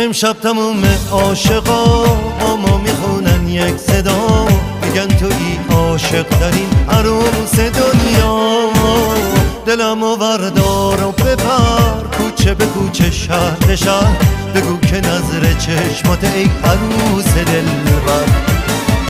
امشب تموم عاشقا با ما میخونن یک صدا، میگن تویی عاشق ترین عروس دنیا. دلمو وردار و ببر کوچه به کوچه شهر به شهر، بگو که نظر چشمات ای عروس دلبر.